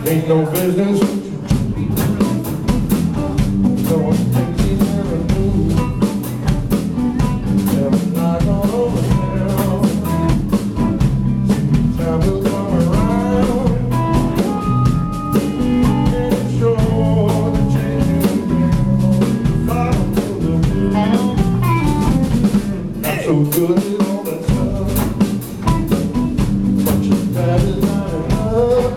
Ain't no business. No one thinks he never knew. Never knock on over hell. Time will come around. And it's sure to change you down. Follow the blue. Not so good at all that stuff. But your bad is not enough.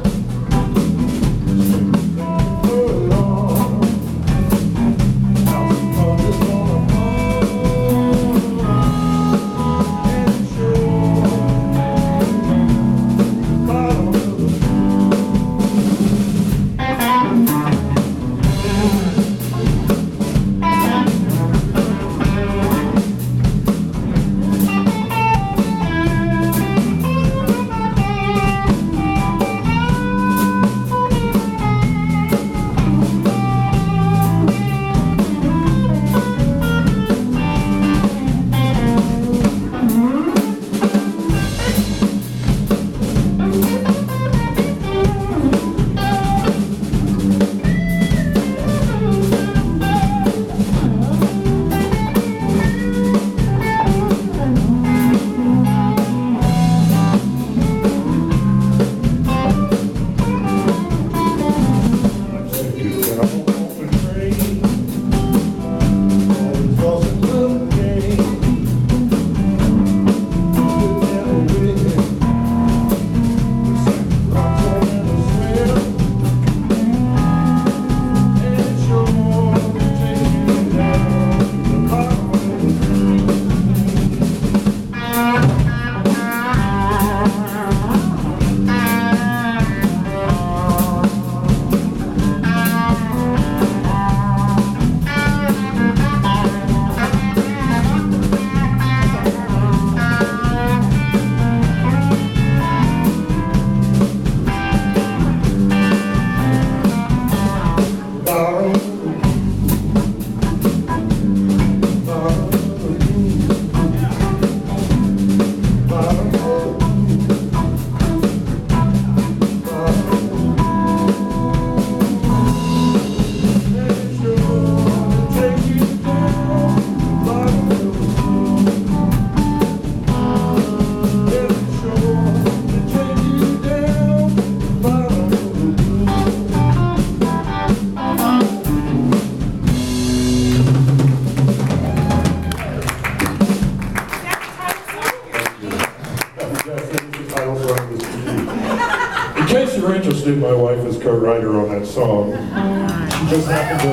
In case you're interested, my wife is co-writer on that song. She just happened to,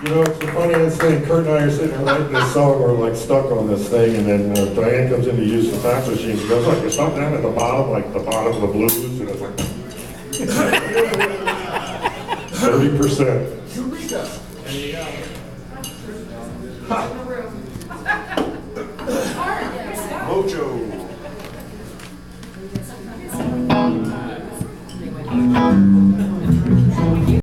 you know, it's the funniest thing. Kurt and I are sitting there writing this song, we're like stuck on this thing, and then Diane comes in to use the fax machine. She goes like, "There's something down at the bottom, like the bottom of the blues," and it's like 30%. Mojo.